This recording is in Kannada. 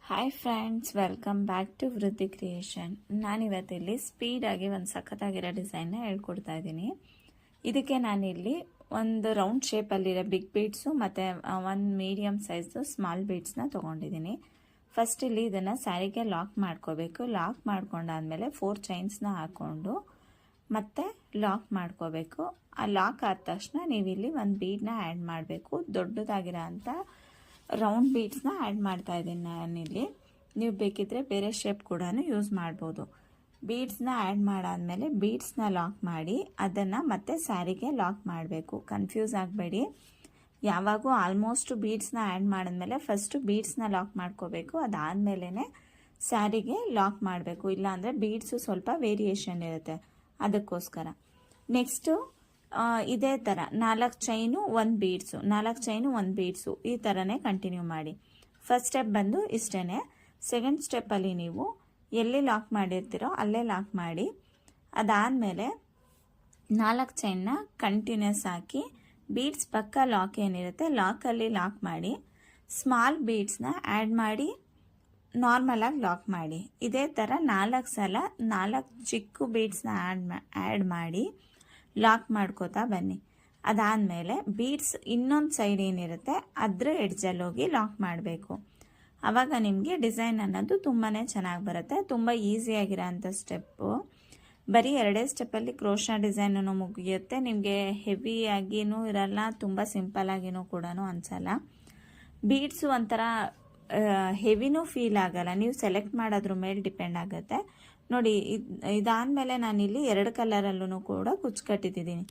Hi friends, welcome back to Vriddhi creation. ನಾನಿವತ್ತಿಲ್ಲಿ ಸ್ಪೀಡಾಗಿ ಒಂದು ಸಖತ್ತಾಗಿರೋ ಡಿಸೈನ್ನ ಹೇಳ್ಕೊಡ್ತಾ ಇದ್ದೀನಿ. ಇದಕ್ಕೆ ನಾನಿಲ್ಲಿ ಒಂದು ರೌಂಡ್ ಶೇಪಲ್ಲಿರೋ ಬಿಗ್ ಬೀಡ್ಸು ಮತ್ತು ಒಂದು ಮೀಡಿಯಮ್ ಸೈಜ್ದು ಸ್ಮಾಲ್ ಬೀಡ್ಸ್ನ ತೊಗೊಂಡಿದ್ದೀನಿ. ಫಸ್ಟ್ ಇಲ್ಲಿ ಇದನ್ನು ಸ್ಯಾರಿಗೆ ಲಾಕ್ ಮಾಡ್ಕೋಬೇಕು. ಲಾಕ್ ಮಾಡ್ಕೊಂಡಾದ್ಮೇಲೆ 4 ಚೈನ್ಸ್ನ ಹಾಕ್ಕೊಂಡು ಮತ್ತೆ ಲಾಕ್ ಮಾಡ್ಕೋಬೇಕು. ಆ ಲಾಕ್ ಆದ ತಕ್ಷಣ ನೀವಿಲ್ಲಿ ಒಂದು ಬೀಡ್ನ ಆ್ಯಡ್ ಮಾಡಬೇಕು. ದೊಡ್ಡದಾಗಿರೋ ಅಂಥ ರೌಂಡ್ ಬೀಡ್ಸ್ನ ಆ್ಯಡ್ ಮಾಡ್ತಾ ಇದ್ದೀನಿ ನಾನಿಲ್ಲಿ. ನೀವು ಬೇಕಿದ್ರೆ ಬೇರೆ ಶೇಪ್ ಕೂಡ ಯೂಸ್ ಮಾಡ್ಬೋದು. ಬೀಡ್ಸ್ನ ಆ್ಯಡ್ ಮಾಡಾದ್ಮೇಲೆ ಬೀಡ್ಸ್ನ ಲಾಕ್ ಮಾಡಿ ಅದನ್ನು ಮತ್ತೆ ಸ್ಯಾರಿಗೆ ಲಾಕ್ ಮಾಡಬೇಕು. ಕನ್ಫ್ಯೂಸ್ ಆಗಬೇಡಿ. ಯಾವಾಗೂ ಆಲ್ಮೋಸ್ಟ್ ಬೀಡ್ಸ್ನ ಆ್ಯಡ್ ಮಾಡಿದ್ಮೇಲೆ ಫಸ್ಟು ಬೀಡ್ಸ್ನ ಲಾಕ್ ಮಾಡ್ಕೋಬೇಕು. ಅದಾದಮೇಲೆ ಸ್ಯಾರಿಗೆ ಲಾಕ್ ಮಾಡಬೇಕು. ಇಲ್ಲಾಂದರೆ ಬೀಡ್ಸು ಸ್ವಲ್ಪ ವೇರಿಯೇಷನ್ ಇರುತ್ತೆ, ಅದಕ್ಕೋಸ್ಕರ. ನೆಕ್ಸ್ಟು ಇದೇ ಥರ 4 ಚೈನು 1 ಬೀಡ್ಸು, 4 ಚೈನು 1 ಬೀಡ್ಸು, ಈ ಥರನೇ ಕಂಟಿನ್ಯೂ ಮಾಡಿ. ಫಸ್ಟ್ ಸ್ಟೆಪ್ ಬಂದು ಇಷ್ಟೇ. ಸೆಕೆಂಡ್ ಸ್ಟೆಪ್ಪಲ್ಲಿ ನೀವು ಎಲ್ಲಿ ಲಾಕ್ ಮಾಡಿರ್ತೀರೋ ಅಲ್ಲೇ ಲಾಕ್ ಮಾಡಿ. ಅದಾದಮೇಲೆ 4 ಚೈನ್ನ ಕಂಟಿನ್ಯೂಸ್ ಹಾಕಿ ಬೀಡ್ಸ್ ಪಕ್ಕ ಲಾಕ್ ಏನಿರುತ್ತೆ ಲಾಕಲ್ಲಿ ಲಾಕ್ ಮಾಡಿ. ಸ್ಮಾಲ್ ಬೀಡ್ಸ್ನ ಆ್ಯಡ್ ಮಾಡಿ ನಾರ್ಮಲಾಗಿ ಲಾಕ್ ಮಾಡಿ. ಇದೇ ಥರ 4 ಸಲ 4 ಚಿಕ್ಕ ಬೀಡ್ಸ್ನ ಆ್ಯಡ್ ಮಾಡಿ ಲಾಕ್ ಮಾಡ್ಕೋತಾ ಬನ್ನಿ. ಅದಾದಮೇಲೆ ಬೀಡ್ಸ್ ಇನ್ನೊಂದು ಸೈಡ್ ಏನಿರುತ್ತೆ ಅದ್ರ ಎಡ್ಜಲ್ಲಿ ಹೋಗಿ ಲಾಕ್ ಮಾಡಬೇಕು. ಆವಾಗ ನಿಮಗೆ ಡಿಸೈನ್ ಅನ್ನೋದು ತುಂಬಾ ಚೆನ್ನಾಗಿ ಬರುತ್ತೆ. ತುಂಬ ಈಸಿಯಾಗಿರೋ ಅಂಥ ಸ್ಟೆಪ್ಪು. ಬರೀ 2 ಸ್ಟೆಪ್ಪಲ್ಲಿ ಕ್ರೋಶಾ ಡಿಸೈನೂ ಮುಗಿಯುತ್ತೆ. ನಿಮಗೆ ಹೆವಿಯಾಗಿನೂ ಇರಲ್ಲ, ತುಂಬ ಸಿಂಪಲ್ಲಾಗಿನೂ ಕೂಡ ಅನಿಸಲ್ಲ. ಬೀಡ್ಸು ಒಂಥರ ಹೆವಿನೂ ಫೀಲ್ ಆಗಲ್ಲ. ನೀವು ಸೆಲೆಕ್ಟ್ ಮಾಡೋದ್ರ ಮೇಲೆ ಡಿಪೆಂಡ್ ಆಗುತ್ತೆ. ನೋಡಿ, ಇದಾದಮೇಲೆ ನಾನಿಲ್ಲಿ 2 ಕಲರಲ್ಲೂ ಕೂಡ ಕುಚ್ಚು ಕಟ್ಟಿದ್ದೀನಿ.